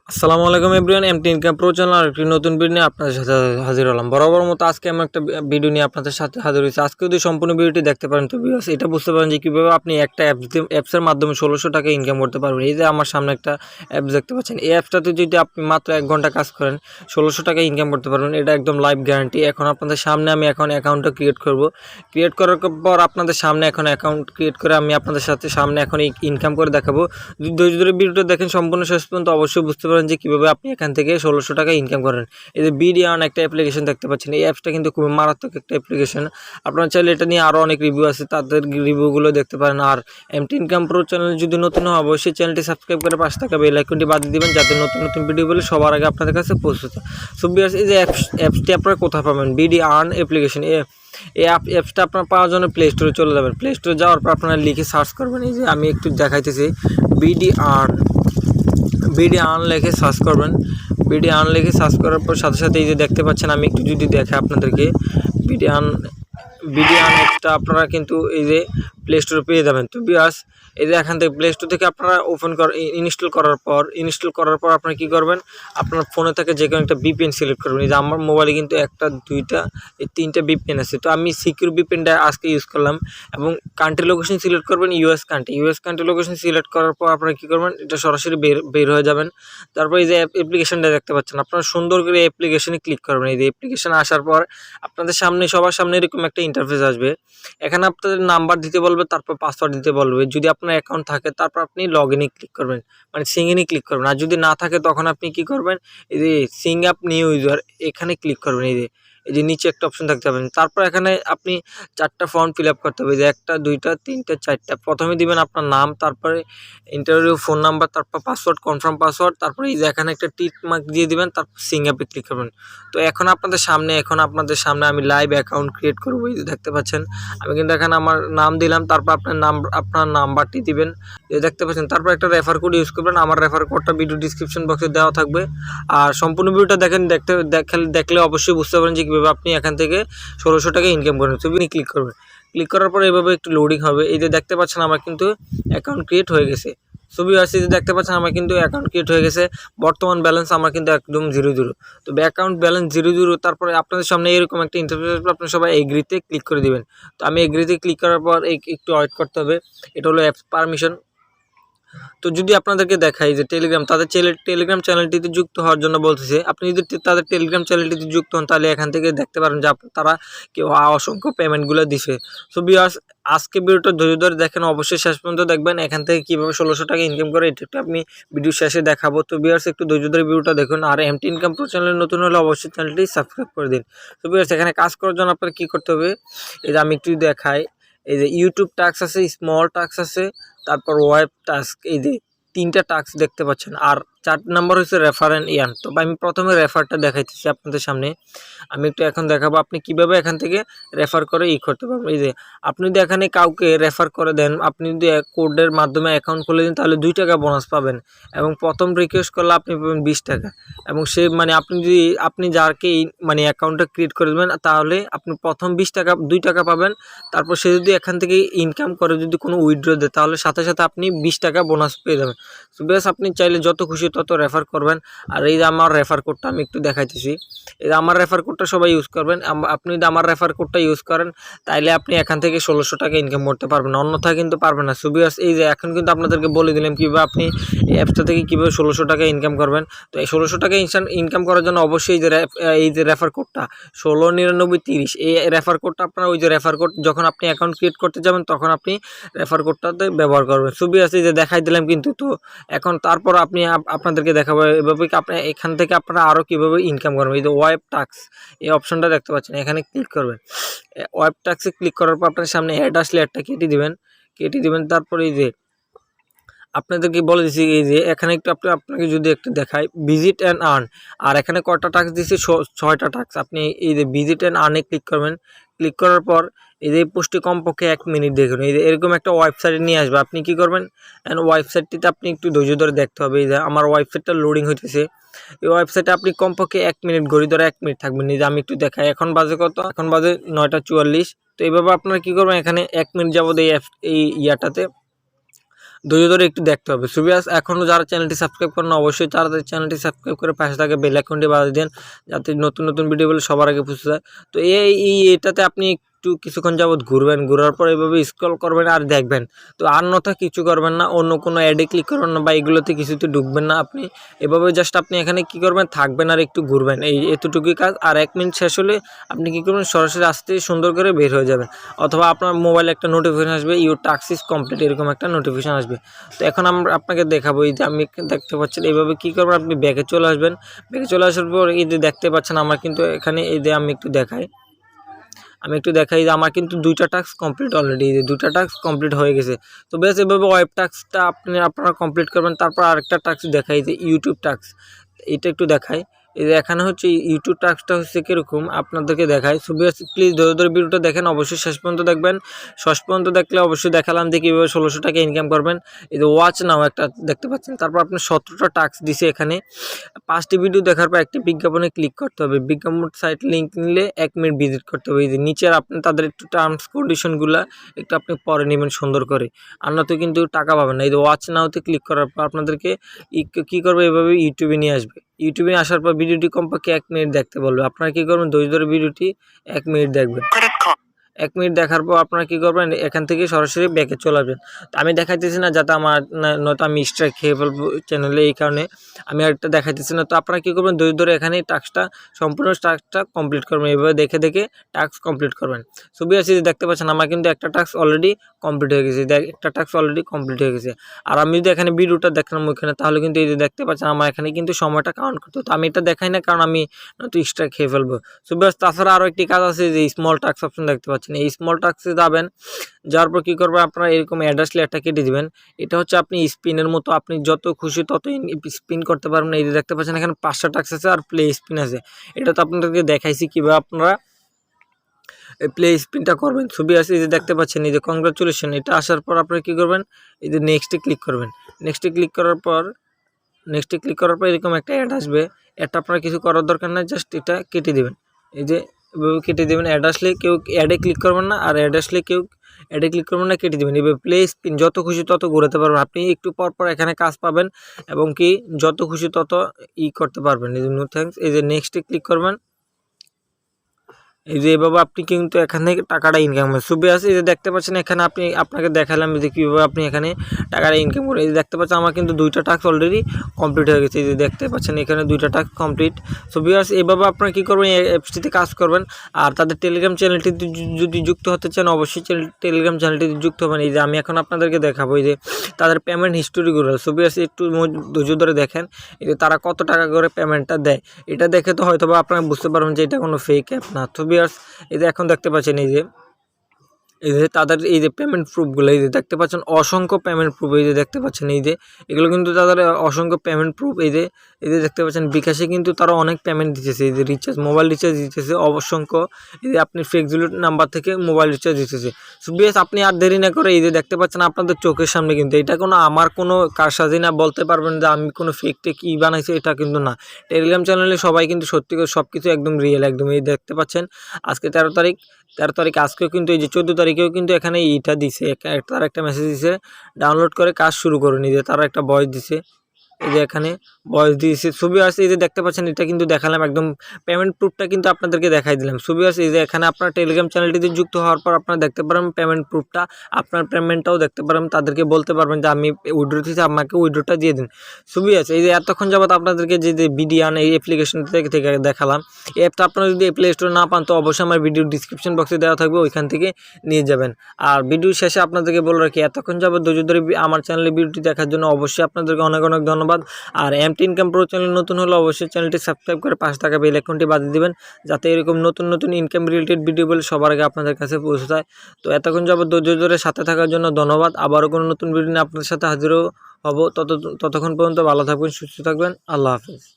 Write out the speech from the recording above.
আসসালামু আলাইকুম everyone, MT income pro channel আর একটি নতুন ভিডিও নিয়ে আপনাদের সাথে হাজির হলাম। বরাবর মতো আজকে আমি একটা ভিডিও নিয়ে আপনাদের সাথে হাজির হয়েছি। আজকে যদি সম্পূর্ণ ভিডিওটি দেখতে পারেন তো ভিউয়ার্স এটা বুঝতে পারেন যে কীভাবে আপনি একটা অ্যাপসের মাধ্যমে 1600 টাকা ইনকাম করতে পারবেন। এই যে আমার সামনে একটা অ্যাপস দেখতে পাচ্ছেন, এই অ্যাপসটাতে যদি আপনি মাত্র 1 ঘন্টা কাজ করেন 1600 টাকা ইনকাম করতে পারবেন। এটা একদম লাইভ গ্যারান্টি। এখন আপনাদের সামনে আমি অ্যাকাউন্টটা ক্রিয়েট করব। ক্রিয়েট করার পর আপনাদের সামনে অ্যাকাউন্ট ক্রিয়েট করে আমি আপনাদের সাথে সামনে ইনকাম করে দেখাবো। যদি ধৈর্য ধরে ভিডিওটা দেখেন সম্পূর্ণ শেষ পর্যন্ত অবশ্যই বুঝতে পারেন যে কীভাবে আপনি এখান থেকে 1600 টাকা ইনকাম করেন। এই যে বিডিআন একটা অ্যাপ্লিকেশন দেখতে পাচ্ছেন, এই অ্যাপসটা কিন্তু খুবই মারাত্মক একটা অ্যাপ্লিকেশন। আপনারা চাইলে এটা নিয়ে আরও অনেক রিভিউ আছে, তাদের রিভিউগুলো দেখতে পারেন। আর এমটি ইনকাম প্রো চ্যানেল যদি নতুন হয় অবশ্যই চ্যানেলটি সাবস্ক্রাইব করে পাশে থাকা বেল আইকনটি বাজিয়ে দিবেন যাতে নতুন নতুন ভিডিও বলে সবার আগে আপনাদের কাছে পৌঁছতে। সো ভিউয়ার্স, এই যে অ্যাপসটি আপনারা কোথায় পাবেন, বিডিআন অ্যাপ্লিকেশন। এই অ্যাপসটা আপনার পাওয়ার জন্য প্লে স্টোরে চলে যাবেন। প্লে স্টোরে যাওয়ার পর আপনারা লিখে সার্চ করবেন। এই যে আমি একটু দেখাইতেছি, বিডিআন লিখে সার্চ করবেন। বিডিআন লিখে সার্চ করার পর সাথে সাথে এই যে দেখতে পাচ্ছেন, আমি একটু যদি দেখাই আপনাদেরকে, বিডিআন অ্যাপসটা আপনারা কিন্তু এই যে প্লে স্টোরে পেয়ে যাবেন। তো ভিউয়ার্স, এই যে এখান থেকে প্লে স্টোর থেকে আপনারা ইনস্টল করার পর আপনারা কী করবেন, আপনার ফোনে থেকে যে কোনো একটা ভিপিএন সিলেক্ট করবেন। এই যে আমার মোবাইলে কিন্তু একটা, দুইটা, এই 3টে ভিপিএন আছে। তো আমি সিকিউর ভিপিএনটা আজকে ইউজ করলাম। এবং কান্ট্রি লোকেশন সিলেক্ট করবেন ইউএস কান্ট্রি লোকেশন সিলেক্ট করার পর আপনারা কী করবেন, এটা সরাসরি বের হয়ে যাবেন। তারপর এই যে অ্যাপ্লিকেশনটা দেখতে পাচ্ছেন, আপনারা সুন্দর করে অ্যাপ্লিকেশনে ক্লিক করবেন। এই যে অ্যাপ্লিকেশনে আসার পর আপনাদের সামনে সবার সামনে এরকম একটা ইন্টারফেস আসবে। এখানে আপনাদের নাম্বার দিতে বলবে, তারপর পাসওয়ার্ড দিতে বলবে। যদি আপনার অ্যাকাউন্ট থাকে তারপর আপনি লগ ইনে ক্লিক করবেন, মানে সিং ইনে ক্লিক করবেন। আর যদি না থাকে তখন আপনি কি করবেন, এই যে সিং আপ নিউ ইউজার এখানে ক্লিক করবেন। এই যে নিচে একটা অপশন থাকতে পাবেন। তারপর এখানে আপনি 4টা ফর্ম ফিল আপ করতে হবে, যে 1টা 2টা 3টা 4টা। প্রথমে দিবেন আপনার নাম, তারপরে ইন্টারভিউ ফোন নাম্বার, তারপর পাসওয়ার্ড, কনফার্ম পাসওয়ার্ড, তারপরে এই যে এখানে একটা টিক মার্ক দিয়ে দিবেন, তারপর সিং আপে ক্লিক করবেন। তো এখন আপনাদের সামনে আমি লাইভ অ্যাকাউন্ট ক্রিয়েট করবো। এই যে দেখতে পাচ্ছেন, আমি কিন্তু এখানে আমার নাম দিলাম, তারপর আপনার নাম্বারটি দিবেন, এই দেখতে পাচ্ছেন। তারপর একটা রেফার কোড ইউজ করবেন। আমার রেফার কোডটা ভিডিও ডিসক্রিপশন বক্সে দেওয়া থাকবে। আর সম্পূর্ণ ভিডিওটা দেখলে অবশ্যই বুঝতে পারেন যে কীভাবে আপনি এখান থেকে 1600 টাকা ইনকাম করেন। ছবি নিয়ে ক্লিক করবেন। ক্লিক করার পর এভাবে একটু লোডিং হবে। এই যে দেখতে পাচ্ছেন আমার কিন্তু অ্যাকাউন্ট ক্রিয়েট হয়ে গেছে। ছবি আসছে, যে দেখতে পাচ্ছেন আমার কিন্তু অ্যাকাউন্ট ক্রিয়েট হয়ে গেছে। বর্তমান ব্যালেন্স আমার কিন্তু একদম 0 তো অ্যাকাউন্ট ব্যালেন্স 0। তারপরে আপনাদের সামনে এরকম একটা ইন্টারফেস আসবে, আপনি সবাই এগ্রিতে ক্লিক করে দিবেন। তো আমি এগ্রিতে ক্লিক করার পর একটু ওয়েট করতে হবে। এটা হলো অ্যাপস পারমিশন। তো যদি আপনাদেরকে দেখাই যে তাদের টেলিগ্রাম চ্যানেলটিতে যুক্ত হওয়ার জন্য বলতেছে, আপনি যদি তাদের টেলিগ্রাম চ্যানেলটিতে যুক্ত হন তাহলে এখান থেকে দেখতে পারেন যে তারা কেউ অসংখ্য পেমেন্টগুলো দিছে। সো ভিউয়ার্স, আজকে ভিডিওটা ধৈর্য ধরে দেখেন, অবশ্যই শেষ পর্যন্ত দেখবেন এখান থেকে কীভাবে 1600 টাকা ইনকাম করে, এটা একটু আমি ভিডিও শেষে দেখাবো। তো ভিউয়ার্স, একটু ধৈর্য ধরে ভিডিওটা দেখুন। আর এমটি ইনকাম প্রো চ্যানেলে নতুন হলে অবশ্যই চ্যানেলটি সাবস্ক্রাইব করে দিন। তো ভিউয়ার্স, এখানে কাজ করার জন্য আপনার কী করতে হবে, এই যে আমি একটু দেখাই। এই যে ইউটিউব টাস্ক আছে, স্মল টাস্ক আছে, তারপর ওয়েব টাস্ক, এই যে 3টা টাস্ক দেখতে পাচ্ছেন। আর 4 নম্বর হচ্ছে রেফার অ্যান্ড ইয়ার্ন। তো আমি প্রথমে রেফারটা দেখাইতেছি আপনাদের সামনে। আমি একটু এখন দেখাবো আপনি কিভাবে এখান থেকে রেফার করে করতে পারবেন। এই যে আপনি যদি এখানে কাউকে রেফার করে দেন, আপনি যদি কোডের মাধ্যমে অ্যাকাউন্ট খুলে দিন তাহলে 2 টাকা বোনাস পাবেন। এবং প্রথম রিকোয়েস্ট করলে আপনি পাবেন 20 টাকা। এবং সে মানে আপনি যাকে মানে অ্যাকাউন্টটা ক্রিয়েট করে দেবেন তাহলে আপনি প্রথম 20 টাকা 2 টাকা পাবেন। তারপর সে যদি এখান থেকে ইনকাম করে, যদি কোনো উইথড্র দেয় তাহলে সাথে সাথে আপনি 20 টাকা বোনাস পেয়ে যাবেন। সো বেশ, আপনি চাইলে যত খুশি তত রেফার করবেন। আর এই যে আমার রেফার কোডটা আমি একটু দেখাইতেছি, এই যে আমার রেফার কোডটা সবাই ইউজ করবেন। আপনি যদি আমার রেফার কোডটা ইউজ করেন তাইলে আপনি এখান থেকে 1600 টাকা ইনকাম করতে পারবেন, অন্যথায় কিন্তু পারবেন না। সো ভিউয়ার্স, এই যে এখন কিন্তু আপনাদেরকে বলে দিলাম কীভাবে আপনি এই অ্যাপসটা থেকে কীভাবে 1600 টাকা ইনকাম করবেন। তো এই 1600 টাকা ইনকাম করার জন্য অবশ্যই এই যে রেফার কোডটা 169930, এই রেফার কোডটা আপনার ওই যে রেফার কোড যখন আপনি অ্যাকাউন্ট ক্রিয়েট করতে যাবেন তখন আপনি রেফার কোডটাতে ব্যবহার করবেন। সো ভিউয়ার্স, এই যে দেখাই দিলাম কিন্তু। তো এখন তারপর আপনাদেরকে দেখাবো এভাবে আপনি এখান থেকে আপনারা আরও কীভাবে ইনকাম করবেন। এই যে ওয়েব টাস্ক, এই অপশনটা দেখতে পাচ্ছেন, এখানে ক্লিক করবেন। ওয়েব টাস্কে ক্লিক করার পর আপনার সামনে অ্যাড আসলে অ্যাডটা কেটে দিবেন। তারপরে এই যে আপনাদেরকে বলে দিচ্ছি, এই যে এখানে একটু আপনাকে যদি একটু দেখাই, ভিজিট অ্যান্ড আর্ন। আর এখানে কয়টা টাস্ক দিচ্ছি, 6টা টাস্ক। আপনি এই যে ভিজিট অ্যান্ড আর্নে ক্লিক করবেন। ক্লিক করার পর এই যে পোস্টে কমপক্ষে 1 মিনিট দেখুন, এই যে এরকম একটা ওয়েবসাইটে নিয়ে আসবে। আপনি কি করবেন, ওয়েবসাইটটিতে আপনি একটু ধৈর্য ধরে দেখতে হবে। এই যে আমার ওয়েবসাইটটা লোডিং হইতেছে। এই ওয়েবসাইটে আপনি কমপক্ষে 1 মিনিট, ঘড়ি ধরে 1 মিনিট থাকবেন। এই যে আমি একটু দেখাই, এখন বাজে কত, এখন বাজে 9টা 44। তো এইভাবে আপনারা কী করবেন, এখানে 1 মিনিট যাবত এই ইয়াটাতে ধৈর্য ধরে একটু দেখতে হবে। সো ভিউয়ার্স, এখনও যারা চ্যানেলটি সাবস্ক্রাইব করেন অবশ্যই তাড়াতাড়ি চ্যানেলটি সাবস্ক্রাইব করে পাশে থাকা বেল আইকনটি বাজিয়ে দেন, যাতে নতুন নতুন ভিডিওগুলো সবার আগে পৌঁছে যায়। তো এটাতে আপনি একটু কিছুক্ষণ যাবত ঘুরবেন, ঘোরার পর এভাবে স্ক্রল করবেন আর দেখবেন। তো আর নথা কিছু করবেন না, অন্য কোনো অ্যাডে ক্লিক করবেন না বা এগুলোতে কিছুতে ঢুকবেন না। আপনি এভাবে জাস্ট আপনি এখানে কি করবেন, থাকবেন আর একটু ঘুরবেন, এই এতটুকুই কাজ। আর 1 মিনিট শেষ হলে আপনি কি করবেন, সরাসরি আসতে সুন্দর করে বের হয়ে যাবেন, অথবা আপনার মোবাইলে একটা নোটিফিকেশন আসবে, ইউর টাস্ক ইজ কমপ্লিট, এরকম একটা নোটিফিকেশন আসবে। তো এখন আমরা আপনাকে দেখাবো, এই যে আমি দেখতে পাচ্ছেন এইভাবে কী করবেন, আপনি ব্যাকে চলে আসবেন। ব্যাকে চলে আসার পর এই যে দেখতে পাচ্ছেন আমার কিন্তু এখানে এই যে আমি একটু দেখাই যে আমার কিন্তু 2টা টাস্ক কমপ্লিট অলরেডি, এই যে 2টা টাস্ক কমপ্লিট হয়ে গেছে। তো বেশ এভাবে ওয়েব টাস্কটা আপনারা কমপ্লিট করবেন। তারপর আরেকটা টাস্ক দেখাই যে ইউটিউব টাস্ক, এটা একটু দেখাই। এই যে এখানে হচ্ছে ইউটিউব টাস্কটা হচ্ছে কীরকম আপনাদেরকে দেখায়। সো প্লিজ ধরে ধরে ভিডিওটা দেখেন, অবশ্যই শেষ পর্যন্ত দেখবেন। শেষ পর্যন্ত দেখলে অবশ্যই দেখালাম যে কীভাবে 1600 টাকা ইনকাম করবেন। এই যে ওয়াচ নাও একটা দেখতে পাচ্ছেন, তারপর আপনি 17টা টাস্ক দিছে এখানে। 5টি ভিডিও দেখার পর একটি বিজ্ঞাপনে ক্লিক করতে হবে, বিজ্ঞাপন সাইট লিঙ্ক নিলে 1 মিনিট ভিজিট করতে হবে। এই যে নিচের আপনি তাদের একটু টার্মস কন্ডিশনগুলো একটু আপনি পরে নেবেন সুন্দর করে, আর না তো কিন্তু টাকা পাবেন না। এই যে ওয়াচ নাওতে ক্লিক করার পর আপনাদেরকে কী করবে, এভাবে ইউটিউবে নিয়ে আসবে। ইউটিউবে আসার পর ভিডিওটি কমপক্ষে 1 মিনিট দেখতে বলবে। আপনারা কী করবেন, ধৈর্য ধরে ভিডিওটি 1 মিনিট দেখবেন। 1 মিনিট দেখার পর আপনারা কী করবেন, এখান থেকে সরাসরি ব্যাকে চলে আসবেন। তো আমি দেখাইতেছি না, যাতে আমার নয়তো আমি স্ট্রাইক খেয়ে ফেলবো চ্যানেলে, এই কারণে আমি আরেকটা দেখাইতেছি না। তো আপনারা কী করবেন, ধৈর্য ধরে এখানেই টাস্কটা সম্পূর্ণ টাস্কটা কমপ্লিট করবেন, এইভাবে দেখে দেখে টাস্ক কমপ্লিট করবেন। সো ভিউয়ার্স, দেখতে পাচ্ছেন আমার কিন্তু একটা টাস্ক অলরেডি কমপ্লিট হয়ে গেছে, একটা টাস্ক অলরেডি কমপ্লিট হয়ে গেছে। আর আমি যদি এখানে ভিডিওটা দেখলাম ওইখানে, তাহলে কিন্তু এই যে দেখতে পাচ্ছেন আমার এখানে কিন্তু সময়টা কাউন্ট করতে হতো। আমি এটা দেখাই না, কারণ আমি নয়তো স্ট্রাইক খেয়ে ফেলবো। সো ভিউয়ার্স, তাছাড়া আরও একটি কাজ আছে, যে স্মল টাস্ক অপশন দেখতে পাচ্ছেন, এই স্মল টাস্কে যাবেন। যাওয়ার পর কী করবেন, আপনারা এরকম অ্যাড্রেস লেয়ারটা কেটে দিবেন। এটা হচ্ছে আপনি স্পিনের মতো, আপনি যত খুশি তত স্পিন করতে পারবেন। এই যে দেখতে পাচ্ছেন এখানে 5টা টাস্ক আছে আর প্লে স্পিন আছে। এটা তো আপনাদেরকে দেখাইছি কীভাবে আপনারা প্লে স্পিনটা করবেন। ছবি আছে, এই যে দেখতে পাচ্ছেন, এই যে কংগ্রাচুলেশন, এটা আসার পর আপনারা কী করবেন, এই যে নেক্সটে ক্লিক করবেন। নেক্সটে ক্লিক করার পর এরকম একটা অ্যাড আসবে। অ্যাডটা আপনারা কিছু করার দরকার নাই, জাস্ট এটা কেটে দেবেন। এই যে এভাবে কেটে দেবেন। অ্যাড আসলে কেউ অ্যাডে ক্লিক করবেন না, আর অ্যাড আসলে কেউ অ্যাডে ক্লিক করবেন না, কেটে দেবেন। এভাবে প্লে স্পিন যত খুশি তত ঘোরাতে পারবেন। আপনি একটু পর পর এখানে কাজ পাবেন, এবং কি যত খুশি তত করতে পারবেন। এই যে নো থ্যাঙ্কস, এই যে নেক্সটে ক্লিক করবেন। এই যে এভাবে আপনি কিন্তু এখান থেকে টাকাটা ইনকাম হবে। ছবি আছে, এই যে দেখতে পাচ্ছেন এখানে আপনাকে দেখালাম যে কীভাবে আপনি এখানে টাকাটা ইনকাম করেন। এই যে দেখতে পাচ্ছেন আমার কিন্তু 2টা টাস্ক অলরেডি কমপ্লিট হয়ে গেছে। এই যে দেখতে পাচ্ছেন এখানে 2টা টাস্ক কমপ্লিট। সো ভিউয়ার্স, এভাবে আপনারা কী করবেন, এই অ্যাপসটিতে কাজ করবেন। আর তাদের টেলিগ্রাম চ্যানেলটিতে যদি যুক্ত হতে চান, অবশ্যই টেলিগ্রাম চ্যানেলটিতে যুক্ত হবেন। এই যে আমি এখন আপনাদেরকে দেখাবো এই যে তাদের পেমেন্ট হিস্টোরিগুলো। সো ভিউয়ার্স, একটু ধৈর্য ধরে দেখেন, এই যে তারা কত টাকা করে পেমেন্টটা দেয়। এটা দেখে তো হয়তো বা আপনারা বুঝতে পারবেন যে এটা কোনো ফেক অ্যাপ না। তো ভিউয়ার্স, এই যে এখন দেখতে পাচ্ছেন এই যে তাদের এই যে পেমেন্ট প্রুফগুলো, এই যে দেখতে পাচ্ছেন অসংখ্য পেমেন্ট প্রুফ, এই যে দেখতে পাচ্ছেন এই যে এগুলো কিন্তু তাদের অসংখ্য পেমেন্ট প্রুফ। এই যে দেখতে পাচ্ছেন বিকাশে কিন্তু তারা অনেক পেমেন্ট দিতেছে, এই যে রিচার্জ, মোবাইল রিচার্জ দিতেছে অসংখ্য। এই যে আপনি ফ্লেক্সিবিলিটি নাম্বার থেকে মোবাইল রিচার্জ দিতেছে। সো বিএস, আপনি আর দেরি না করে এই যে দেখতে পাচ্ছেন আপনাদের চোখের সামনে, কিন্তু এটা কোনো আমার কোনো কারসাজি না, বলতে পারবেন যে আমি কোনো ফেক টেক বানাইছি, এটা কিন্তু না। টেলিগ্রাম চ্যানেলে সবাই কিন্তু সত্যি করে সব কিছু একদম রিয়েল, একদম। এই দেখতে পাচ্ছেন আজকে 13 তারিখ, আজকেও কিন্তু এই যে 14 তারিখেও কিন্তু এখানে এইটা দিছে, তার একটা মেসেজ দিছে, ডাউনলোড করে কাজ শুরু করে নিয়ে, তারা একটা ভয়েস দিছে। এই যে এখানে ভয়েস দিয়েছে। ছবি আছে, এই যে দেখতে পাচ্ছেন এটা কিন্তু দেখালাম, একদম পেমেন্ট প্রুফটা কিন্তু আপনাদেরকে দেখাই দিলাম। ছবি আছে, এই যে এখানে আপনার টেলিগ্রাম চ্যানেলটিতে যুক্ত হওয়ার পর আপনারা দেখতে পারেন পেমেন্ট প্রুফটা, আপনার পেমেন্টটাও দেখতে পারেন। তাদেরকে বলতে পারবেন যে আমি উইড্রো দিয়েছি, আমাকে উইড্রোটা দিয়ে দিন। ছবি আছে, এই যে এতক্ষণ যাবত আপনাদেরকে যে বিডিয়ান এই অ্যাপ্লিকেশন থেকে দেখালাম, এই অ্যাপটা আপনারা যদি প্লে স্টোরে না পান, তো অবশ্যই আমার ভিডিও ডিসক্রিপশন বক্সে দেওয়া থাকবে, ওইখান থেকে নিয়ে যাবেন। আর ভিডিও শেষে আপনাদেরকে বলে রাখি, এতক্ষণ যাবত ধৈর্য ধরে আমার চ্যানেলে ভিডিওটি দেখার জন্য অবশ্যই আপনাদেরকে অনেক অনেক ধন্যবাদ। আর এমটি ইনকাম প্রো চ্যানেল নতুন হলে অবশ্যই চ্যানেলটি সাবস্ক্রাইব করে পাশে থাকা বেল আইকনটি বাজিয়ে দিবেন, যাতে এরকম নতুন নতুন ইনকাম রিলেটেড ভিডিওগুলো সবার আগে আপনাদের কাছে পৌঁছে যায়। তো এতক্ষণ যাবত ধৈর্য ধরে সাথে থাকার জন্য ধন্যবাদ। আবারও কোনো নতুন ভিডিও নিয়ে আপনাদের সাথে হাজির হব। ততক্ষণ পর্যন্ত ভালো থাকবেন, সুস্থ থাকবেন। আল্লাহ হাফেজ।